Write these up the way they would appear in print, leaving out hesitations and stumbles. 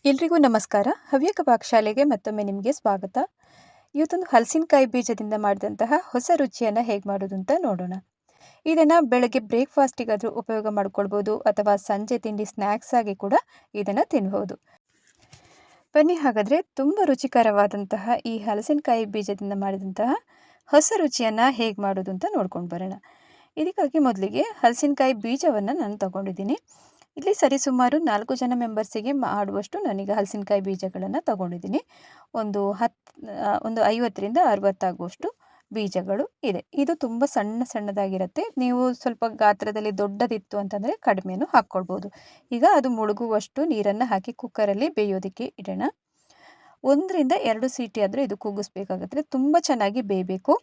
ಎಲ್ರಿಗೂ ನಮಸ್ಕಾರ. ಹವ್ಯಕ ಪಾಕಶಾಲೆಗೆ ಮತ್ತೊಮ್ಮೆ ನಿಮಗೆ ಸ್ವಾಗತ. ಇವತ್ತೊಂದು ಹಲಸಿನಕಾಯಿ ಬೀಜದಿಂದ ಮಾಡಿದಂತಹ ಹೊಸ ರುಚಿಯನ್ನು ಹೇಗೆ ಮಾಡೋದು ಅಂತ ನೋಡೋಣ. ಇದನ್ನು ಬೆಳಗ್ಗೆ ಬ್ರೇಕ್ಫಾಸ್ಟಿಗಾದರೂ ಉಪಯೋಗ ಮಾಡ್ಕೊಳ್ಬೋದು ಅಥವಾ ಸಂಜೆ ತಿಂಡಿ ಸ್ನ್ಯಾಕ್ಸ್ ಆಗಿ ಕೂಡ ಇದನ್ನು ತಿನ್ಬೋದು. ಬನ್ನಿ ಹಾಗಾದರೆ ತುಂಬ ರುಚಿಕರವಾದಂತಹ ಈ ಹಲಸಿನಕಾಯಿ ಬೀಜದಿಂದ ಮಾಡಿದಂತಹ ಹೊಸ ರುಚಿಯನ್ನು ಹೇಗೆ ಮಾಡೋದು ಅಂತ ನೋಡ್ಕೊಂಡು ಬರೋಣ. ಇದಕ್ಕಾಗಿ ಮೊದಲಿಗೆ ಹಲಸಿನಕಾಯಿ ಬೀಜವನ್ನು ನಾನು ತಗೊಂಡಿದ್ದೀನಿ. ಇಲ್ಲಿ ಸರಿಸುಮಾರು 4 ಜನ ಮೆಂಬರ್ಸಿಗೆ ಮಾಡುವಷ್ಟು ನಾನೀಗ ಹಲಸಿನಕಾಯಿ ಬೀಜಗಳನ್ನು ತಗೊಂಡಿದ್ದೀನಿ. ಒಂದು 50ರಿಂದ 60 ಆಗುವಷ್ಟು ಬೀಜಗಳು ಇದೆ. ಇದು ತುಂಬ ಸಣ್ಣದಾಗಿರುತ್ತೆ. ನೀವು ಸ್ವಲ್ಪ ಗಾತ್ರದಲ್ಲಿ ದೊಡ್ಡದಿತ್ತು ಅಂತಂದರೆ ಕಡಿಮೆನೂ ಹಾಕ್ಕೊಳ್ಬೋದು. ಈಗ ಅದು ಮುಳುಗುವಷ್ಟು ನೀರನ್ನು ಹಾಕಿ ಕುಕ್ಕರಲ್ಲಿ ಬೇಯೋದಕ್ಕೆ ಇಡೋಣ. 1ರಿಂದ 2 ಸೀಟಿ ಆದರೂ ಇದು ಕೂಗಿಸ್ಬೇಕಾಗುತ್ತೆ. ತುಂಬ ಚೆನ್ನಾಗಿ ಬೇಯಬೇಕು.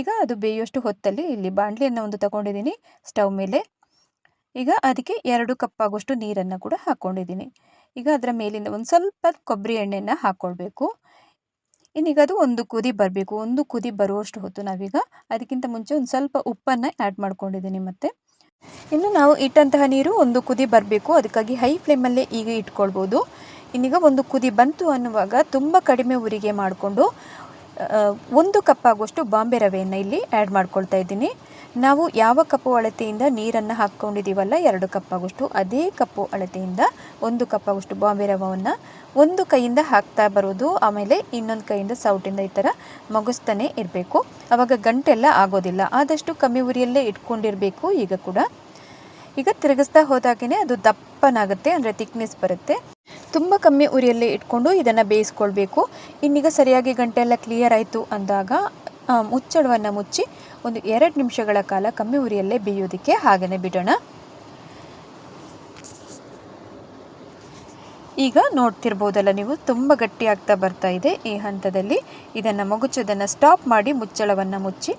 ಈಗ ಅದು ಬೇಯುವಷ್ಟು ಹೊತ್ತಲ್ಲಿ ಇಲ್ಲಿ ಬಾಣಲಿಯನ್ನು ಒಂದು ತಗೊಂಡಿದ್ದೀನಿ ಸ್ಟವ್ ಮೇಲೆ. ಈಗ ಅದಕ್ಕೆ 2 ಕಪ್ ಆಗುವಷ್ಟು ನೀರನ್ನು ಕೂಡ ಹಾಕ್ಕೊಂಡಿದ್ದೀನಿ. ಈಗ ಅದರ ಮೇಲಿಂದ ಒಂದು ಸ್ವಲ್ಪ ಕೊಬ್ಬರಿ ಎಣ್ಣೆಯನ್ನು ಹಾಕ್ಕೊಳ್ಬೇಕು. ಇನ್ನೀಗ ಅದು ಒಂದು ಕುದಿ ಬರಬೇಕು. ಒಂದು ಕುದಿ ಬರುವಷ್ಟು ಹೊತ್ತು ನಾವೀಗ ಅದಕ್ಕಿಂತ ಮುಂಚೆ ಒಂದು ಸ್ವಲ್ಪ ಉಪ್ಪನ್ನು ಆ್ಯಡ್ ಮಾಡ್ಕೊಂಡಿದ್ದೀನಿ. ಮತ್ತು ಇನ್ನು ನಾವು ಇಟ್ಟಂತಹ ನೀರು ಒಂದು ಕುದಿ ಬರಬೇಕು. ಅದಕ್ಕಾಗಿ ಹೈ ಫ್ಲೇಮಲ್ಲೇ ಈಗ ಇಟ್ಕೊಳ್ಬೋದು. ಇನ್ನೀಗ ಒಂದು ಕುದಿ ಬಂತು ಅನ್ನುವಾಗ ತುಂಬ ಕಡಿಮೆ ಉರಿಗೆ ಮಾಡಿಕೊಂಡು 1 ಕಪ್ ಆಗುವಷ್ಟು ಬಾಂಬೆ ರವೆಯನ್ನು ಇಲ್ಲಿ ಆ್ಯಡ್ ಮಾಡ್ಕೊಳ್ತಾ ಇದ್ದೀನಿ. ನಾವು ಯಾವ ಕಪ್ಪು ಅಳತೆಯಿಂದ ನೀರನ್ನು ಹಾಕ್ಕೊಂಡಿದ್ದೀವಲ್ಲ 2 ಕಪ್ ಆಗುವಷ್ಟು, ಅದೇ ಕಪ್ಪು ಅಳತೆಯಿಂದ 1 ಕಪ್ ಆಗುವಷ್ಟು ಬಾಂಬೆ ರವೆಯನ್ನು ಒಂದು ಕೈಯಿಂದ ಹಾಕ್ತಾ ಬರೋದು. ಆಮೇಲೆ ಇನ್ನೊಂದು ಕೈಯಿಂದ ಸೌಟಿಂದ ಈ ಥರ ಮಗುಸ್ತಾನೆ ಇರಬೇಕು. ಆವಾಗ ಗಂಟೆಲ್ಲ ಆಗೋದಿಲ್ಲ. ಆದಷ್ಟು ಕಮ್ಮಿ ಉರಿಯಲ್ಲೇ ಇಟ್ಕೊಂಡಿರಬೇಕು. ಈಗ ತಿರುಗಿಸ್ತಾ ಹೋದಾಗೇ ಅದು ದಪ್ಪನಾಗುತ್ತೆ, ಅಂದರೆ ಥಿಕ್ನೆಸ್ ಬರುತ್ತೆ. ತುಂಬ ಕಮ್ಮಿ ಉರಿಯಲ್ಲೇ ಇಟ್ಕೊಂಡು ಇದನ್ನು ಬೇಯಿಸ್ಕೊಳ್ಬೇಕು. ಇನ್ನೀಗ ಸರಿಯಾಗಿ ಗಂಟೆಲ್ಲ ಕ್ಲಿಯರ್ ಆಯಿತು ಅಂದಾಗ ಮುಚ್ಚಳವನ್ನು ಮುಚ್ಚಿ ಒಂದು 2 ನಿಮಿಷಗಳ ಕಾಲ ಕಮ್ಮಿ ಉರಿಯಲ್ಲೇ ಬೇಯೋದಕ್ಕೆ ಹಾಗೆಯೇ ಬಿಡೋಣ. ಈಗ ನೋಡ್ತಿರ್ಬೋದಲ್ಲ ನೀವು, ತುಂಬ ಗಟ್ಟಿ ಆಗ್ತಾ ಬರ್ತಾ ಇದೆ. ಈ ಹಂತದಲ್ಲಿ ಇದನ್ನು ಮಗುಚೋದನ್ನು ಸ್ಟಾಪ್ ಮಾಡಿ ಮುಚ್ಚಳವನ್ನು ಮುಚ್ಚಿ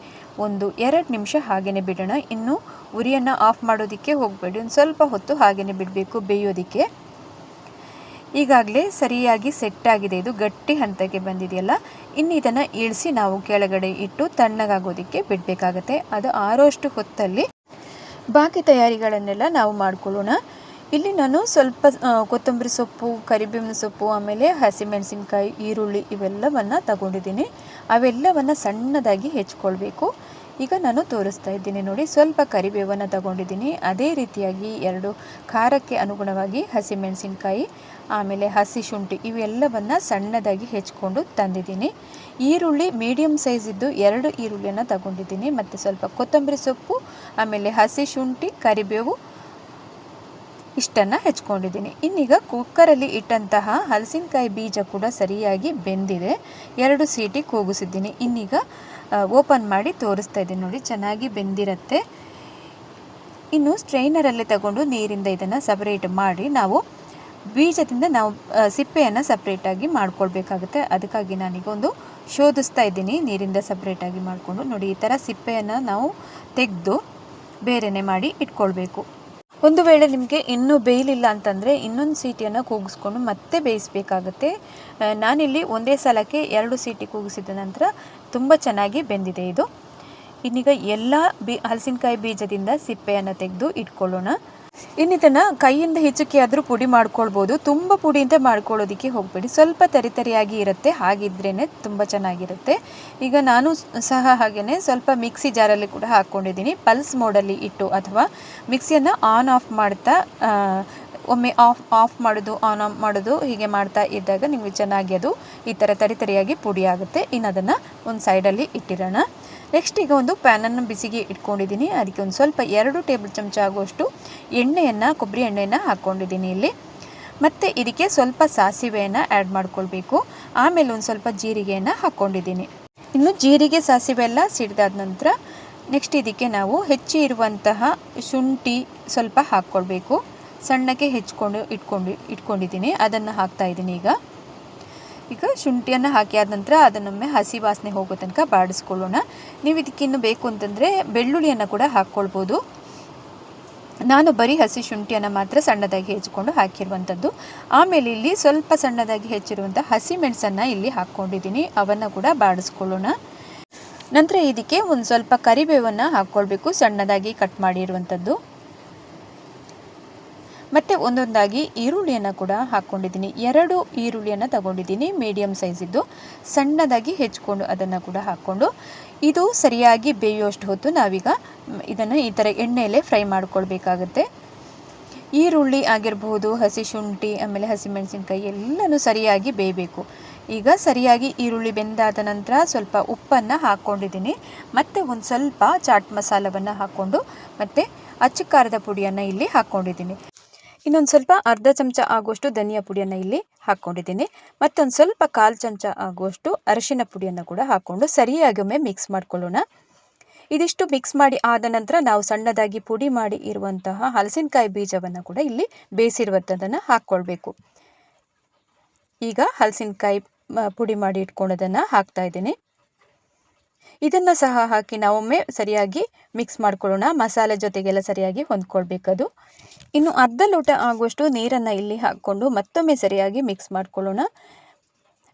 ಒಂದು 2 ನಿಮಿಷ ಹಾಗೆಯೇ ಬಿಡೋಣ. ಇನ್ನು ಉರಿಯನ್ನು ಆಫ್ ಮಾಡೋದಕ್ಕೆ ಹೋಗಬೇಡಿ. ಒಂದು ಸ್ವಲ್ಪ ಹೊತ್ತು ಹಾಗೆಯೇ ಬಿಡಬೇಕು ಬೇಯೋದಕ್ಕೆ. ಈಗಾಗಲೇ ಸರಿಯಾಗಿ ಸೆಟ್ ಆಗಿದೆ. ಇದು ಗಟ್ಟಿ ಹಂತಕ್ಕೆ ಬಂದಿದೆಯಲ್ಲ. ಇನ್ನು ಇದನ್ನು ಇಳಿಸಿ ನಾವು ಕೆಳಗಡೆ ಇಟ್ಟು ತಣ್ಣಗಾಗೋದಕ್ಕೆ ಬಿಡಬೇಕಾಗತ್ತೆ. ಅದು ಆರೋಷ್ಟು ಹೊತ್ತಲ್ಲಿ ಬಾಕಿ ತಯಾರಿಗಳನ್ನೆಲ್ಲ ನಾವು ಮಾಡ್ಕೊಳ್ಳೋಣ. ಇಲ್ಲಿ ನಾನು ಸ್ವಲ್ಪ ಕೊತ್ತಂಬರಿ ಸೊಪ್ಪು, ಕರಿಬೇವಿನ ಸೊಪ್ಪು, ಆಮೇಲೆ ಹಸಿಮೆಣಸಿನ್ಕಾಯಿ, ಈರುಳ್ಳಿ ಇವೆಲ್ಲವನ್ನು ತಗೊಂಡಿದ್ದೀನಿ. ಅವೆಲ್ಲವನ್ನು ಸಣ್ಣದಾಗಿ ಹೆಚ್ಕೊಳ್ಬೇಕು. ಈಗ ನಾನು ತೋರಿಸ್ತಾ ಇದ್ದೀನಿ ನೋಡಿ. ಸ್ವಲ್ಪ ಕರಿಬೇವನ್ನು ತಗೊಂಡಿದ್ದೀನಿ. ಅದೇ ರೀತಿಯಾಗಿ 2 ಖಾರಕ್ಕೆ ಅನುಗುಣವಾಗಿ ಹಸಿಮೆಣಸಿನ್ಕಾಯಿ, ಆಮೇಲೆ ಹಸಿ ಶುಂಠಿ ಇವೆಲ್ಲವನ್ನು ಸಣ್ಣದಾಗಿ ಹೆಚ್ಕೊಂಡು ತಂದಿದ್ದೀನಿ. ಈರುಳ್ಳಿ ಮೀಡಿಯಮ್ ಸೈಜ್ ಇದ್ದು 2 ಈರುಳ್ಳಿಯನ್ನು ತಗೊಂಡಿದ್ದೀನಿ. ಮತ್ತು ಸ್ವಲ್ಪ ಕೊತ್ತಂಬರಿ ಸೊಪ್ಪು, ಆಮೇಲೆ ಹಸಿ ಶುಂಠಿ, ಕರಿಬೇವು ಇಷ್ಟನ್ನು ಹೆಚ್ಕೊಂಡಿದ್ದೀನಿ. ಇನ್ನೀಗ ಕುಕ್ಕರಲ್ಲಿ ಇಟ್ಟಂತಹ ಹಲಸಿನಕಾಯಿ ಬೀಜ ಕೂಡ ಸರಿಯಾಗಿ ಬೆಂದಿದೆ. 2 ಸೀಟಿ ಕೂಗಿಸಿದ್ದೀನಿ. ಇನ್ನೀಗ ಓಪನ್ ಮಾಡಿ ತೋರಿಸ್ತಾ ಇದ್ದೀನಿ ನೋಡಿ, ಚೆನ್ನಾಗಿ ಬೆಂದಿರುತ್ತೆ. ಇನ್ನು ಸ್ಟ್ರೈನರಲ್ಲೇ ತಗೊಂಡು ನೀರಿಂದ ಇದನ್ನು ಸಪರೇಟ್ ಮಾಡಿ ಬೀಜದಿಂದ ನಾವು ಸಿಪ್ಪೆಯನ್ನು ಸಪ್ರೇಟಾಗಿ ಮಾಡ್ಕೊಳ್ಬೇಕಾಗುತ್ತೆ. ಅದಕ್ಕಾಗಿ ನಾನೀಗ ಒಂದು ಶೋಧಿಸ್ತಾ ಇದ್ದೀನಿ ನೀರಿಂದ ಸಪ್ರೇಟಾಗಿ ಮಾಡಿಕೊಂಡು. ನೋಡಿ, ಈ ಥರ ಸಿಪ್ಪೆಯನ್ನು ನಾವು ತೆಗೆದು ಬೇರೆನೇ ಮಾಡಿ ಇಟ್ಕೊಳ್ಬೇಕು. ಒಂದು ವೇಳೆ ನಿಮಗೆ ಇನ್ನೂ ಬೇಯಲಿಲ್ಲ ಅಂತಂದರೆ ಇನ್ನೊಂದು ಸೀಟಿಯನ್ನು ಕೂಗಿಸ್ಕೊಂಡು ಮತ್ತೆ ಬೇಯಿಸಬೇಕಾಗತ್ತೆ. ನಾನಿಲ್ಲಿ ಒಂದೇ ಸಲಕ್ಕೆ 2 ಸೀಟಿ ಕೂಗಿಸಿದ ನಂತರ ತುಂಬ ಚೆನ್ನಾಗಿ ಬೆಂದಿದೆ ಇದು. ಇನ್ನೀಗ ಎಲ್ಲ ಹಲಸಿನಕಾಯಿ ಬೀಜದಿಂದ ಸಿಪ್ಪೆಯನ್ನು ತೆಗೆದು ಇಟ್ಕೊಳ್ಳೋಣ. ಇನ್ನಿದನ್ನು ಕೈಯಿಂದ ಹಿಚುಕಿ ಆದರೂ ಪುಡಿ ಮಾಡ್ಕೊಳ್ಬೋದು. ತುಂಬ ಪುಡಿ ಅಂತ ಮಾಡ್ಕೊಳ್ಳೋದಕ್ಕೆ ಹೋಗಬೇಡಿ. ಸ್ವಲ್ಪ ತರಿಯಾಗಿ ಇರುತ್ತೆ, ಹಾಗಿದ್ರೇ ತುಂಬ ಚೆನ್ನಾಗಿರುತ್ತೆ. ಈಗ ನಾನು ಸಹ ಹಾಗೆಯೇ ಸ್ವಲ್ಪ ಮಿಕ್ಸಿ ಜಾರಲ್ಲಿ ಕೂಡ ಹಾಕ್ಕೊಂಡಿದ್ದೀನಿ. ಪಲ್ಸ್ ಮೋಡಲ್ಲಿ ಇಟ್ಟು ಅಥವಾ ಮಿಕ್ಸಿಯನ್ನು ಆನ್ ಆಫ್ ಮಾಡ್ತಾ ಒಮ್ಮೆ ಆಫ್ ಮಾಡೋದು ಆನ್ ಆಫ್ ಮಾಡೋದು ಹೀಗೆ ಮಾಡ್ತಾ ಇದ್ದಾಗ ನಿಮಗೆ ಚೆನ್ನಾಗಿ ಅದು ಈ ಥರ ತರಿಯಾಗಿ ಪುಡಿ ಆಗುತ್ತೆ. ಇನ್ನು ಅದನ್ನು ಒಂದು ಸೈಡಲ್ಲಿ ಇಟ್ಟಿರೋಣ. ನೆಕ್ಸ್ಟ್ ಈಗ ಒಂದು ಪ್ಯಾನನ್ನು ಬಿಸಿಗೆ ಇಟ್ಕೊಂಡಿದ್ದೀನಿ. ಅದಕ್ಕೆ ಒಂದು ಸ್ವಲ್ಪ 2 ಟೇಬಲ್ ಚಮಚ ಆಗುವಷ್ಟು ಕೊಬ್ಬರಿ ಎಣ್ಣೆಯನ್ನು ಹಾಕ್ಕೊಂಡಿದ್ದೀನಿ ಇಲ್ಲಿ. ಮತ್ತು ಇದಕ್ಕೆ ಸ್ವಲ್ಪ ಸಾಸಿವೆಯನ್ನು ಆ್ಯಡ್ ಮಾಡ್ಕೊಳ್ಬೇಕು. ಆಮೇಲೆ ಒಂದು ಸ್ವಲ್ಪ ಜೀರಿಗೆಯನ್ನು ಹಾಕ್ಕೊಂಡಿದ್ದೀನಿ. ಇನ್ನು ಜೀರಿಗೆ ಸಾಸಿವೆ ಎಲ್ಲ ಸಿಡಿದಾದ ನಂತರ ನೆಕ್ಸ್ಟ್ ಇದಕ್ಕೆ ನಾವು ಹೆಚ್ಚಿ ಇರುವಂತಹ ಶುಂಠಿ ಸ್ವಲ್ಪ ಹಾಕ್ಕೊಳ್ಬೇಕು. ಸಣ್ಣಕ್ಕೆ ಹೆಚ್ಕೊಂಡು ಇಟ್ಕೊಂಡಿದ್ದೀನಿ, ಅದನ್ನು ಹಾಕ್ತಾಯಿದ್ದೀನಿ. ಈಗ ಶುಂಠಿಯನ್ನು ಹಾಕಿ ಆದ ನಂತರ ಅದನ್ನೊಮ್ಮೆ ಹಸಿ ವಾಸನೆ ಹೋಗೋ ತನಕ ಬಾಡಿಸ್ಕೊಳ್ಳೋಣ. ನೀವು ಇದಕ್ಕಿನ್ನು ಬೇಕು ಅಂತಂದರೆ ಬೆಳ್ಳುಳ್ಳಿಯನ್ನು ಕೂಡ ಹಾಕ್ಕೊಳ್ಬೋದು. ನಾನು ಬರೀ ಹಸಿ ಶುಂಠಿಯನ್ನು ಮಾತ್ರ ಸಣ್ಣದಾಗಿ ಹೆಚ್ಚಿಕೊಂಡು ಹಾಕಿರುವಂಥದ್ದು. ಆಮೇಲೆ ಇಲ್ಲಿ ಸ್ವಲ್ಪ ಸಣ್ಣದಾಗಿ ಹೆಚ್ಚಿರುವಂಥ ಹಸಿ ಮೆಣಸನ್ನು ಇಲ್ಲಿ ಹಾಕ್ಕೊಂಡಿದ್ದೀನಿ. ಅವನ್ನು ಕೂಡ ಬಾಡಿಸ್ಕೊಳ್ಳೋಣ. ನಂತರ ಇದಕ್ಕೆ ಒಂದು ಸ್ವಲ್ಪ ಕರಿಬೇವನ್ನು ಹಾಕ್ಕೊಳ್ಬೇಕು, ಸಣ್ಣದಾಗಿ ಕಟ್ ಮಾಡಿರುವಂಥದ್ದು. ಮತ್ತು ಒಂದೊಂದಾಗಿ ಈರುಳ್ಳಿಯನ್ನು ಕೂಡ ಹಾಕ್ಕೊಂಡಿದ್ದೀನಿ. 2 ಈರುಳ್ಳಿಯನ್ನು ತಗೊಂಡಿದ್ದೀನಿ, ಮೀಡಿಯಮ್ ಸೈಜಿದ್ದು. ಸಣ್ಣದಾಗಿ ಹೆಚ್ಕೊಂಡು ಅದನ್ನು ಕೂಡ ಹಾಕ್ಕೊಂಡು ಇದು ಸರಿಯಾಗಿ ಬೇಯುವಷ್ಟು ಹೊತ್ತು ನಾವೀಗ ಇದನ್ನು ಈ ಥರ ಎಣ್ಣೆಯಲ್ಲೇ ಫ್ರೈ ಮಾಡ್ಕೊಳ್ಬೇಕಾಗತ್ತೆ. ಈರುಳ್ಳಿ ಆಗಿರಬಹುದು, ಹಸಿ ಶುಂಠಿ, ಆಮೇಲೆ ಹಸಿಮೆಣಸಿನ್ಕಾಯಿ ಎಲ್ಲನೂ ಸರಿಯಾಗಿ ಬೇಯಬೇಕು. ಈಗ ಸರಿಯಾಗಿ ಈರುಳ್ಳಿ ಬೆಂದಾದ ನಂತರ ಸ್ವಲ್ಪ ಉಪ್ಪನ್ನು ಹಾಕ್ಕೊಂಡಿದ್ದೀನಿ. ಮತ್ತು ಒಂದು ಸ್ವಲ್ಪ ಚಾಟ್ ಮಸಾಲವನ್ನು ಹಾಕ್ಕೊಂಡು ಮತ್ತು ಅಚ್ಚ ಖಾರದ ಪುಡಿಯನ್ನು ಇಲ್ಲಿ ಹಾಕ್ಕೊಂಡಿದ್ದೀನಿ. ಇನ್ನೊಂದು ಸ್ವಲ್ಪ ಅರ್ಧ ಚಮಚ ಆಗುವಷ್ಟು ಧನಿಯಾ ಪುಡಿಯನ್ನು ಇಲ್ಲಿ ಹಾಕ್ಕೊಂಡಿದ್ದೀನಿ. ಮತ್ತೊಂದು ಸ್ವಲ್ಪ 1/4 ಚಮಚ ಆಗುವಷ್ಟು ಅರಿಶಿನ ಪುಡಿಯನ್ನು ಕೂಡ ಹಾಕ್ಕೊಂಡು ಸರಿಯಾಗಿ ಒಮ್ಮೆ ಮಿಕ್ಸ್ ಮಾಡ್ಕೊಳ್ಳೋಣ. ಇದಿಷ್ಟು ಮಿಕ್ಸ್ ಮಾಡಿ ಆದ ನಂತರ ನಾವು ಸಣ್ಣದಾಗಿ ಪುಡಿ ಮಾಡಿ ಇರುವಂತಹ ಹಲಸಿನಕಾಯಿ ಬೀಜವನ್ನು ಕೂಡ ಇಲ್ಲಿ ಬೇಯಿಸಿರುವಂಥದ್ದನ್ನು ಹಾಕ್ಕೊಳ್ಬೇಕು. ಈಗ ಹಲಸಿನಕಾಯಿ ಪುಡಿ ಮಾಡಿ ಇಟ್ಕೊಳ್ಳೋದನ್ನು ಹಾಕ್ತಾ ಇದ್ದೀನಿ. ಇದನ್ನು ಸಹ ಹಾಕಿ ನಾವೊಮ್ಮೆ ಸರಿಯಾಗಿ ಮಿಕ್ಸ್ ಮಾಡ್ಕೊಳ್ಳೋಣ. ಮಸಾಲೆ ಜೊತೆಗೆಲ್ಲ ಸರಿಯಾಗಿ ಹೊಂದ್ಕೊಳ್ಬೇಕದು. ಇನ್ನು ಅರ್ಧ ಲೋಟ ಆಗುವಷ್ಟು ನೀರನ್ನು ಇಲ್ಲಿ ಹಾಕ್ಕೊಂಡು ಮತ್ತೊಮ್ಮೆ ಸರಿಯಾಗಿ ಮಿಕ್ಸ್ ಮಾಡ್ಕೊಳ್ಳೋಣ.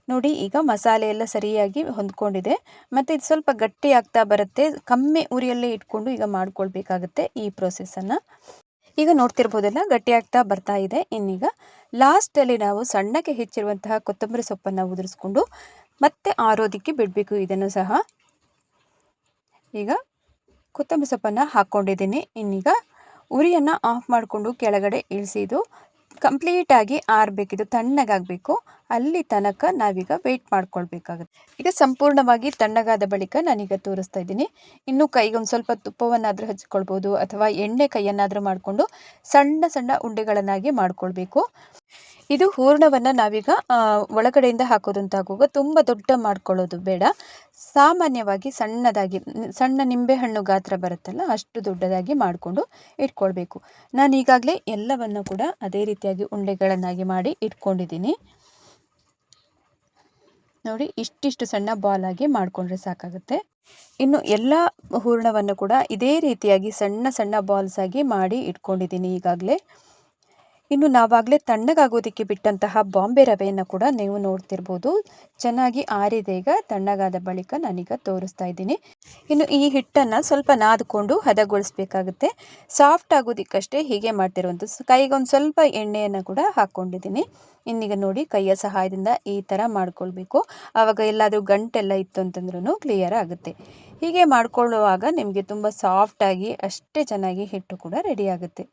ನೋಡಿ, ಈಗ ಮಸಾಲೆ ಎಲ್ಲ ಸರಿಯಾಗಿ ಹೊಂದ್ಕೊಂಡಿದೆ ಮತ್ತು ಇದು ಸ್ವಲ್ಪ ಗಟ್ಟಿ ಆಗ್ತಾ ಬರುತ್ತೆ. ಕಮ್ಮಿ ಉರಿಯಲ್ಲೇ ಇಟ್ಕೊಂಡು ಈಗ ಮಾಡ್ಕೊಳ್ಬೇಕಾಗತ್ತೆ ಈ ಪ್ರೋಸೆಸ್ಸನ್ನು. ಈಗ ನೋಡ್ತಿರ್ಬೋದಲ್ಲ, ಗಟ್ಟಿ ಆಗ್ತಾ ಬರ್ತಾ ಇದೆ. ಇನ್ನೀಗ ಲಾಸ್ಟಲ್ಲಿ ನಾವು ಸಣ್ಣಕ್ಕೆ ಹೆಚ್ಚಿರುವಂತಹ ಕೊತ್ತಂಬರಿ ಸೊಪ್ಪನ್ನು ಉದುರಿಸ್ಕೊಂಡು ಮತ್ತೆ ಆರೋದಕ್ಕೆ ಬಿಡಬೇಕು. ಇದನ್ನು ಸಹ ಈಗ ಕೊತ್ತಂಬರಿ ಸೊಪ್ಪನ್ನು ಹಾಕ್ಕೊಂಡಿದ್ದೀನಿ. ಇನ್ನೀಗ ಉರಿಯನ್ನು ಆಫ್ ಮಾಡಿಕೊಂಡು ಕೆಳಗಡೆ ಇಳಿಸಿದ್ದು ಕಂಪ್ಲೀಟಾಗಿ ಆರಬೇಕಿದು, ತಣ್ಣಗಾಗಬೇಕು. ಅಲ್ಲಿ ತನಕ ನಾವೀಗ ವೆಯ್ಟ್ ಮಾಡ್ಕೊಳ್ಬೇಕಾಗುತ್ತೆ. ಈಗ ಸಂಪೂರ್ಣವಾಗಿ ತಣ್ಣಗಾದ ಬಳಿಕ ನಾನೀಗ ತೋರಿಸ್ತಾ ಇದ್ದೀನಿ. ಇನ್ನು ಕೈಗೆ ಒಂದು ಸ್ವಲ್ಪ ತುಪ್ಪವನ್ನಾದರೂ ಹಚ್ಕೊಳ್ಬೋದು ಅಥವಾ ಎಣ್ಣೆ ಕೈಯನ್ನಾದರೂ ಮಾಡಿಕೊಂಡು ಸಣ್ಣ ಸಣ್ಣ ಉಂಡೆಗಳನ್ನಾಗಿ ಮಾಡ್ಕೊಳ್ಬೇಕು. ಇದು ಹೂರಣವನ್ನು ನಾವೀಗ ಒಳಗಡೆಯಿಂದ ಹಾಕೋದಂತಾಗುವಾಗ ತುಂಬ ದೊಡ್ಡ ಮಾಡ್ಕೊಳ್ಳೋದು ಬೇಡ. ಸಾಮಾನ್ಯವಾಗಿ ಸಣ್ಣದಾಗಿ, ಸಣ್ಣ ನಿಂಬೆಹಣ್ಣು ಗಾತ್ರ ಬರುತ್ತಲ್ಲ ಅಷ್ಟು ದೊಡ್ಡದಾಗಿ ಮಾಡಿಕೊಂಡು ಇಟ್ಕೊಳ್ಬೇಕು. ನಾನು ಈಗಾಗಲೇ ಎಲ್ಲವನ್ನು ಕೂಡ ಅದೇ ರೀತಿಯಾಗಿ ಉಂಡೆಗಳನ್ನಾಗಿ ಮಾಡಿ ಇಟ್ಕೊಂಡಿದ್ದೀನಿ. ನೋಡಿ, ಇಷ್ಟಿಷ್ಟು ಸಣ್ಣ ಬಾಲ್ ಆಗಿ ಮಾಡಿಕೊಂಡ್ರೆ ಸಾಕಾಗುತ್ತೆ. ಇನ್ನು ಎಲ್ಲ ಹೂರಣವನ್ನು ಕೂಡ ಇದೇ ರೀತಿಯಾಗಿ ಸಣ್ಣ ಸಣ್ಣ ಬಾಲ್ಸ್ ಆಗಿ ಮಾಡಿ ಇಟ್ಕೊಂಡಿದ್ದೀನಿ ಈಗಾಗಲೇ. ಇನ್ನು ನಾವಾಗಲೇ ತಣ್ಣಗಾಗೋದಕ್ಕೆ ಬಿಟ್ಟಂತಹ ಬಾಂಬೆ ರವೆಯನ್ನು ಕೂಡ ನೀವು ನೋಡ್ತಿರ್ಬೋದು. ಚೆನ್ನಾಗಿ ಆರಿದೆ. ಈಗ ತಣ್ಣಗಾದ ಬಳಿಕ ನಾನೀಗ ತೋರಿಸ್ತಾ ಇದ್ದೀನಿ. ಇನ್ನು ಈ ಹಿಟ್ಟನ್ನು ಸ್ವಲ್ಪ ನಾದ್ಕೊಂಡು ಹದಗೊಳಿಸ್ಬೇಕಾಗುತ್ತೆ. ಸಾಫ್ಟ್ ಆಗೋದಕ್ಕಷ್ಟೇ ಹೀಗೆ ಮಾಡ್ತಿರುವಂಥದ್ದು. ಕೈಗೊಂದು ಸ್ವಲ್ಪ ಎಣ್ಣೆಯನ್ನು ಕೂಡ ಹಾಕ್ಕೊಂಡಿದ್ದೀನಿ. ಇನ್ನೀಗ ನೋಡಿ, ಕೈಯ ಸಹಾಯದಿಂದ ಈ ಥರ ಮಾಡ್ಕೊಳ್ಬೇಕು. ಆವಾಗ ಎಲ್ಲಾದರೂ ಗಂಟೆಲ್ಲ ಇತ್ತು ಅಂತಂದ್ರೂ ಕ್ಲಿಯರ್ ಆಗುತ್ತೆ. ಹೀಗೆ ಮಾಡ್ಕೊಳ್ಳುವಾಗ ನಿಮಗೆ ತುಂಬ ಸಾಫ್ಟಾಗಿ ಅಷ್ಟೇ ಚೆನ್ನಾಗಿ ಹಿಟ್ಟು ಕೂಡ ರೆಡಿ ಆಗುತ್ತೆ.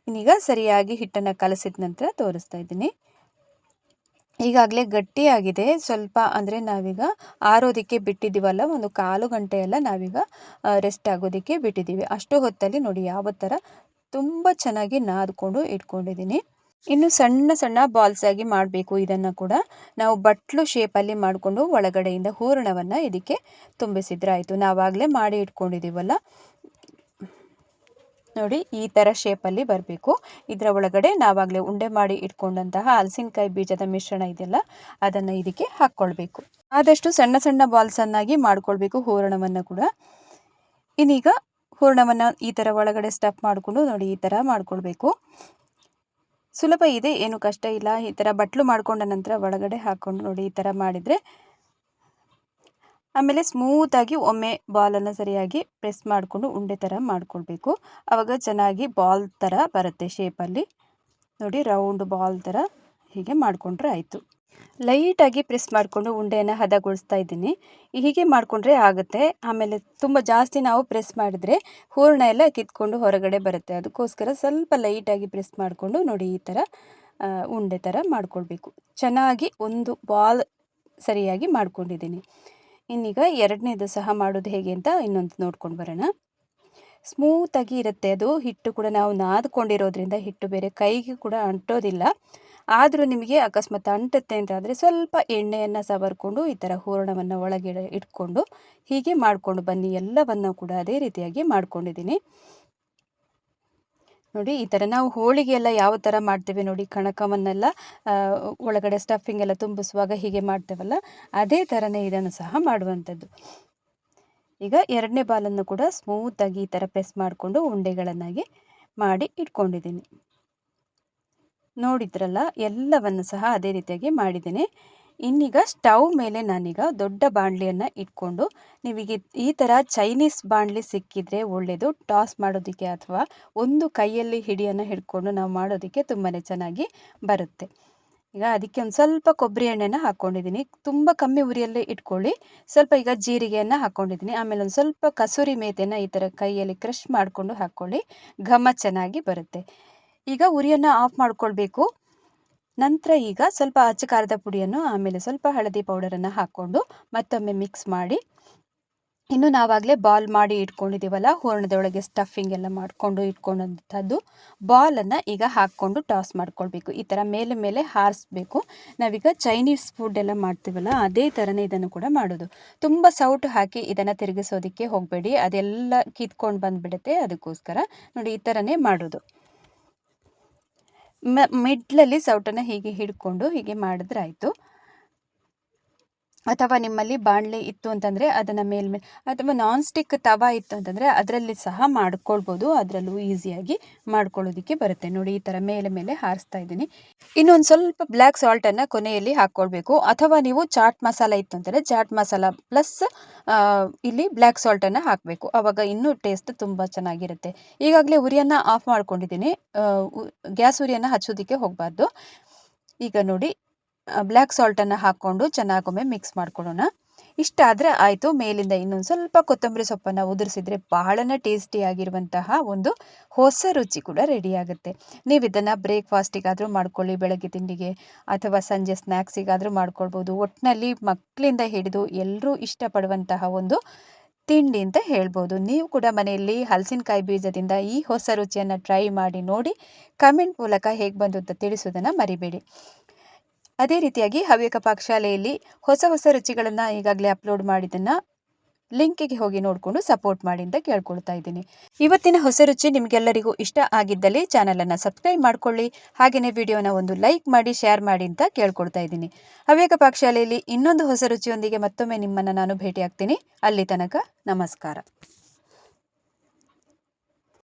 ಇನ್ನೀಗ ಸರಿಯಾಗಿ ಹಿಟ್ಟನ್ನು ಕಲಸಿದ ನಂತರ ತೋರಿಸ್ತಾ ಇದ್ದೀನಿ. ಈಗಾಗಲೇ ಗಟ್ಟಿಯಾಗಿದೆ ಸ್ವಲ್ಪ. ಅಂದರೆ ನಾವೀಗ ಆರೋದಕ್ಕೆ ಬಿಟ್ಟಿದ್ದೀವಲ್ಲ, ಒಂದು 1/4 ಗಂಟೆ ಎಲ್ಲ ನಾವೀಗ ರೆಸ್ಟ್ ಆಗೋದಕ್ಕೆ ಬಿಟ್ಟಿದ್ದೀವಿ. ಅಷ್ಟು ಹೊತ್ತಲ್ಲಿ ನೋಡಿ ಯಾವ ಥರ ತುಂಬ ಚೆನ್ನಾಗಿ ನಾದ್ಕೊಂಡು ಇಟ್ಕೊಂಡಿದ್ದೀನಿ. ಇನ್ನು ಸಣ್ಣ ಸಣ್ಣ ಬಾಲ್ಸ್ ಆಗಿ ಮಾಡಬೇಕು. ಇದನ್ನು ಕೂಡ ನಾವು ಬಟ್ಲು ಶೇಪಲ್ಲಿ ಮಾಡಿಕೊಂಡು ಒಳಗಡೆಯಿಂದ ಹೂರಣವನ್ನು ಇದಕ್ಕೆ ತುಂಬಿಸಿದ್ರೆ ಆಯಿತು. ನಾವಾಗಲೇ ಮಾಡಿ ಇಟ್ಕೊಂಡಿದ್ದೀವಲ್ಲ, ನೋಡಿ ಈ ಥರ ಶೇಪಲ್ಲಿ ಬರಬೇಕು. ಇದರ ಒಳಗಡೆ ನಾವಾಗಲೇ ಉಂಡೆ ಮಾಡಿ ಇಟ್ಕೊಂಡಂತಹ ಹಲಸಿನಕಾಯಿ ಬೀಜದ ಮಿಶ್ರಣ ಇದೆಯಲ್ಲ, ಅದನ್ನು ಇದಕ್ಕೆ ಹಾಕ್ಕೊಳ್ಬೇಕು. ಆದಷ್ಟು ಸಣ್ಣ ಸಣ್ಣ ಬಾಲ್ಸನ್ನಾಗಿ ಮಾಡ್ಕೊಳ್ಬೇಕು ಹೂರಣವನ್ನು ಕೂಡ. ಇನ್ನೀಗ ಹೂರಣವನ್ನು ಈ ಥರ ಒಳಗಡೆ ಸ್ಟಫ್ ಮಾಡಿಕೊಂಡು ನೋಡಿ ಈ ಥರ ಮಾಡ್ಕೊಳ್ಬೇಕು. ಸುಲಭ ಇದೆ, ಏನು ಕಷ್ಟ ಇಲ್ಲ. ಈ ಥರ ಬಟ್ಲು ಮಾಡ್ಕೊಂಡ ನಂತರ ಒಳಗಡೆ ಹಾಕ್ಕೊಂಡು ನೋಡಿ ಈ ಥರ ಮಾಡಿದರೆ, ಆಮೇಲೆ ಸ್ಮೂತಾಗಿ ಒಮ್ಮೆ ಬಾಲನ್ನು ಸರಿಯಾಗಿ ಪ್ರೆಸ್ ಮಾಡಿಕೊಂಡು ಉಂಡೆ ಥರ ಮಾಡ್ಕೊಳ್ಬೇಕು. ಆವಾಗ ಚೆನ್ನಾಗಿ ಬಾಲ್ ಥರ ಬರುತ್ತೆ ಶೇಪಲ್ಲಿ. ನೋಡಿ, ರೌಂಡ್ ಬಾಲ್ ಥರ ಹೀಗೆ ಮಾಡಿಕೊಂಡ್ರೆ ಆಯಿತು. ಲೈಟಾಗಿ ಪ್ರೆಸ್ ಮಾಡಿಕೊಂಡು ಉಂಡೆಯನ್ನು ಹದಗೊಳಿಸ್ತಾ ಇದ್ದೀನಿ. ಹೀಗೆ ಮಾಡಿಕೊಂಡ್ರೆ ಆಗುತ್ತೆ. ಆಮೇಲೆ ತುಂಬ ಜಾಸ್ತಿ ನಾವು ಪ್ರೆಸ್ ಮಾಡಿದರೆ ಹೂರಣ ಎಲ್ಲ ಕಿತ್ಕೊಂಡು ಹೊರಗಡೆ ಬರುತ್ತೆ. ಅದಕ್ಕೋಸ್ಕರ ಸ್ವಲ್ಪ ಲೈಟಾಗಿ ಪ್ರೆಸ್ ಮಾಡಿಕೊಂಡು ನೋಡಿ ಈ ಥರ ಉಂಡೆ ಥರ ಮಾಡ್ಕೊಳ್ಬೇಕು. ಚೆನ್ನಾಗಿ ಒಂದು ಬಾಲ್ ಸರಿಯಾಗಿ ಮಾಡ್ಕೊಂಡಿದ್ದೀನಿ. ಇನ್ನೀಗ ಎರಡನೇದು ಸಹ ಮಾಡೋದು ಹೇಗೆ ಅಂತ ಇನ್ನೊಂದು ನೋಡ್ಕೊಂಡು ಬರೋಣ. ಸ್ಮೂತಾಗಿ ಇರುತ್ತೆ ಅದು. ಹಿಟ್ಟು ಕೂಡ ನಾವು ನಾದ್ಕೊಂಡಿರೋದ್ರಿಂದ ಹಿಟ್ಟು ಬೇರೆ ಕೈಗೆ ಕೂಡ ಅಂಟೋದಿಲ್ಲ. ಆದರೂ ನಿಮಗೆ ಅಕಸ್ಮಾತ್ ಅಂಟುತ್ತೆ ಅಂತಾದರೆ ಸ್ವಲ್ಪ ಎಣ್ಣೆಯನ್ನು ಸವರ್ಕೊಂಡು ಈ ಥರ ಹೂರಣವನ್ನು ಒಳಗೆ ಇಟ್ಕೊಂಡು ಹೀಗೆ ಮಾಡಿಕೊಂಡು ಬನ್ನಿ. ಎಲ್ಲವನ್ನು ಕೂಡ ಅದೇ ರೀತಿಯಾಗಿ ಮಾಡ್ಕೊಂಡಿದ್ದೀನಿ. ನೋಡಿ, ಈ ಥರ ನಾವು ಹೋಳಿಗೆ ಎಲ್ಲ ಯಾವ ಥರ ಮಾಡ್ತೇವೆ ನೋಡಿ, ಕಣಕವನ್ನೆಲ್ಲ ಒಳಗಡೆ ಸ್ಟಫಿಂಗ್ ಎಲ್ಲ ತುಂಬಿಸುವಾಗ ಹೀಗೆ ಮಾಡ್ತೇವಲ್ಲ, ಅದೇ ಥರನೇ ಇದನ್ನು ಸಹ ಮಾಡುವಂಥದ್ದು. ಈಗ ಎರಡನೇ ಬಾಲನ್ನು ಕೂಡ ಸ್ಮೂತಾಗಿ ಈ ಥರ ಪ್ರೆಸ್ ಮಾಡಿಕೊಂಡು ಉಂಡೆಗಳನ್ನಾಗಿ ಮಾಡಿ ಇಟ್ಕೊಂಡಿದ್ದೀನಿ. ನೋಡಿದ್ರಲ್ಲ, ಎಲ್ಲವನ್ನು ಸಹ ಅದೇ ರೀತಿಯಾಗಿ ಮಾಡಿದ್ದೀನಿ. ಇನ್ನೀಗ ಸ್ಟವ್ ಮೇಲೆ ನಾನೀಗ ದೊಡ್ಡ ಬಾಣಲಿಯನ್ನು ಇಟ್ಕೊಂಡು, ನೀವೀಗ ಈ ಥರ ಚೈನೀಸ್ ಬಾಣಲಿ ಸಿಕ್ಕಿದ್ರೆ ಒಳ್ಳೆಯದು. ಟಾಸ್ ಮಾಡೋದಕ್ಕೆ ಅಥವಾ ಒಂದು ಕೈಯಲ್ಲಿ ಹಿಡಿಯನ್ನು ಹಿಡ್ಕೊಂಡು ನಾವು ಮಾಡೋದಕ್ಕೆ ತುಂಬಾ ಚೆನ್ನಾಗಿ ಬರುತ್ತೆ. ಈಗ ಅದಕ್ಕೆ ಒಂದು ಸ್ವಲ್ಪ ಕೊಬ್ಬರಿ ಎಣ್ಣೆನ ಹಾಕ್ಕೊಂಡಿದ್ದೀನಿ. ತುಂಬ ಕಮ್ಮಿ ಉರಿಯಲ್ಲೇ ಇಟ್ಕೊಳ್ಳಿ. ಸ್ವಲ್ಪ ಈಗ ಜೀರಿಗೆಯನ್ನು ಹಾಕ್ಕೊಂಡಿದ್ದೀನಿ. ಆಮೇಲೆ ಒಂದು ಸ್ವಲ್ಪ ಕಸೂರಿ ಮೇಥಿಯನ್ನು ಈ ಥರ ಕೈಯಲ್ಲಿ ಕ್ರಷ್ ಮಾಡಿಕೊಂಡು ಹಾಕ್ಕೊಳ್ಳಿ, ಘಮ ಚೆನ್ನಾಗಿ ಬರುತ್ತೆ. ಈಗ ಉರಿಯನ್ನು ಆಫ್ ಮಾಡ್ಕೊಳ್ಬೇಕು. ನಂತರ ಈಗ ಸ್ವಲ್ಪ ಅಚ್ಚ ಖಾರದ ಪುಡಿಯನ್ನು ಆಮೇಲೆ ಸ್ವಲ್ಪ ಹಳದಿ ಪೌಡರನ್ನು ಹಾಕ್ಕೊಂಡು ಮತ್ತೊಮ್ಮೆ ಮಿಕ್ಸ್ ಮಾಡಿ, ಇನ್ನು ನಾವಾಗಲೇ ಬಾಲ್ ಮಾಡಿ ಇಟ್ಕೊಂಡಿದ್ದೀವಲ್ಲ, ಹೂರಣದೊಳಗೆ ಸ್ಟಫಿಂಗ್ ಎಲ್ಲ ಮಾಡಿಕೊಂಡು ಇಟ್ಕೊಂಡಂಥದ್ದು ಬಾಲನ್ನು ಈಗ ಹಾಕ್ಕೊಂಡು ಟಾಸ್ ಮಾಡ್ಕೊಳ್ಬೇಕು. ಈ ಥರ ಮೇಲೆ ಮೇಲೆ ಹಾರಿಸ್ಬೇಕು. ನಾವೀಗ ಚೈನೀಸ್ ಫುಡ್ ಎಲ್ಲ ಮಾಡ್ತೀವಲ್ಲ, ಅದೇ ಥರನೇ ಇದನ್ನು ಕೂಡ ಮಾಡೋದು. ತುಂಬ ಸೌಟು ಹಾಕಿ ಇದನ್ನು ತಿರುಗಿಸೋದಕ್ಕೆ ಹೋಗಬೇಡಿ, ಅದೆಲ್ಲ ಕಿತ್ಕೊಂಡು ಬಂದುಬಿಡುತ್ತೆ. ಅದಕ್ಕೋಸ್ಕರ ನೋಡಿ ಈ ಥರನೇ ಮಾಡೋದು. ಮಿಡ್ಲಲ್ಲಿ ಸೌಟನ್ನು ಹೀಗೆ ಹಿಡ್ಕೊಂಡು ಹೀಗೆ ಮಾಡಿದ್ರೆ ಆಯಿತು. ಅಥವಾ ನಿಮ್ಮಲ್ಲಿ ಬಾಣಲೆ ಇತ್ತು ಅಂತಂದರೆ ಅದನ್ನು ಮೇಲ್ಮೇಲೆ, ಅಥವಾ ನಾನ್ ಸ್ಟಿಕ್ ತವಾ ಇತ್ತು ಅಂತಂದರೆ ಅದರಲ್ಲಿ ಸಹ ಮಾಡ್ಕೊಳ್ಬೋದು. ಅದರಲ್ಲೂ ಈಸಿಯಾಗಿ ಮಾಡ್ಕೊಳ್ಳೋದಕ್ಕೆ ಬರುತ್ತೆ. ನೋಡಿ ಈ ಥರ ಮೇಲೆ ಮೇಲೆ ಹಾರಿಸ್ತಾ ಇದ್ದೀನಿ. ಇನ್ನೊಂದು ಸ್ವಲ್ಪ ಬ್ಲ್ಯಾಕ್ ಸಾಲ್ಟನ್ನು ಕೊನೆಯಲ್ಲಿ ಹಾಕ್ಕೊಳ್ಬೇಕು. ಅಥವಾ ನೀವು ಚಾಟ್ ಮಸಾಲ ಇತ್ತು ಅಂತಂದರೆ ಚಾಟ್ ಮಸಾಲ ಪ್ಲಸ್ ಇಲ್ಲಿ ಬ್ಲ್ಯಾಕ್ ಸಾಲ್ಟನ್ನು ಹಾಕಬೇಕು. ಆವಾಗ ಇನ್ನೂ ಟೇಸ್ಟ್ ತುಂಬ ಚೆನ್ನಾಗಿರುತ್ತೆ. ಈಗಾಗಲೇ ಉರಿಯನ್ನು ಆಫ್ ಮಾಡ್ಕೊಂಡಿದ್ದೀನಿ. ಗ್ಯಾಸ್ ಉರಿಯನ್ನು ಹಚ್ಚೋದಕ್ಕೆ ಹೋಗಬಾರ್ದು. ಈಗ ನೋಡಿ ಬ್ಲ್ಯಾಕ್ ಸಾಲ್ಟನ್ನು ಹಾಕ್ಕೊಂಡು ಚೆನ್ನಾಗೊಮ್ಮೆ ಮಿಕ್ಸ್ ಮಾಡ್ಕೊಳ್ಳೋಣ. ಇಷ್ಟ ಆದರೆ ಆಯಿತು. ಮೇಲಿಂದ ಇನ್ನೊಂದು ಸ್ವಲ್ಪ ಕೊತ್ತಂಬರಿ ಸೊಪ್ಪನ್ನು ಉದುರಿಸಿದ್ರೆ ಬಹಳನೇ ಟೇಸ್ಟಿಯಾಗಿರುವಂತಹ ಒಂದು ಹೊಸ ರುಚಿ ಕೂಡ ರೆಡಿಯಾಗುತ್ತೆ. ನೀವು ಇದನ್ನು ಬ್ರೇಕ್ಫಾಸ್ಟಿಗಾದರೂ ಮಾಡ್ಕೊಳ್ಳಿ, ಬೆಳಗ್ಗೆ ತಿಂಡಿಗೆ ಅಥವಾ ಸಂಜೆ ಸ್ನ್ಯಾಕ್ಸಿಗಾದರೂ ಮಾಡ್ಕೊಳ್ಬೋದು. ಒಟ್ಟಿನಲ್ಲಿ ಮಕ್ಕಳಿಂದ ಹಿಡಿದು ಎಲ್ಲರೂ ಇಷ್ಟಪಡುವಂತಹ ಒಂದು ತಿಂಡಿ ಅಂತ ಹೇಳ್ಬೋದು. ನೀವು ಕೂಡ ಮನೆಯಲ್ಲಿ ಹಲಸಿನಕಾಯಿ ಬೀಜದಿಂದ ಈ ಹೊಸ ರುಚಿಯನ್ನು ಟ್ರೈ ಮಾಡಿ ನೋಡಿ. ಕಮೆಂಟ್ ಮೂಲಕ ಹೇಗೆ ಬಂತು ಅಂತ ತಿಳಿಸೋದನ್ನು ಮರಿಬೇಡಿ. ಅದೇ ರೀತಿಯಾಗಿ ಹವ್ಯಕ ಪಾಕಶಾಲೆಯಲ್ಲಿ ಹೊಸ ಹೊಸ ರುಚಿಗಳನ್ನು ಈಗಾಗಲೇ ಅಪ್ಲೋಡ್ ಮಾಡಿದ್ದನ್ನು ಲಿಂಕಿಗೆ ಹೋಗಿ ನೋಡಿಕೊಂಡು ಸಪೋರ್ಟ್ ಮಾಡಿ ಅಂತ ಕೇಳ್ಕೊಳ್ತಾ ಇದ್ದೀನಿ. ಇವತ್ತಿನ ಹೊಸ ರುಚಿ ನಿಮಗೆಲ್ಲರಿಗೂ ಇಷ್ಟ ಆಗಿದ್ದಲ್ಲಿ ಚಾನಲನ್ನು ಸಬ್ಸ್ಕ್ರೈಬ್ ಮಾಡ್ಕೊಳ್ಳಿ. ಹಾಗೆಯೇ ವಿಡಿಯೋನ ಒಂದು ಲೈಕ್ ಮಾಡಿ, ಶೇರ್ ಮಾಡಿ ಅಂತ ಕೇಳ್ಕೊಳ್ತಾ ಇದ್ದೀನಿ. ಹವ್ಯಕ ಪಾಕಶಾಲೆಯಲ್ಲಿ ಇನ್ನೊಂದು ಹೊಸ ರುಚಿಯೊಂದಿಗೆ ಮತ್ತೊಮ್ಮೆ ನಿಮ್ಮನ್ನು ನಾನು ಭೇಟಿ ಆಗ್ತೀನಿ. ಅಲ್ಲಿ ತನಕ ನಮಸ್ಕಾರ.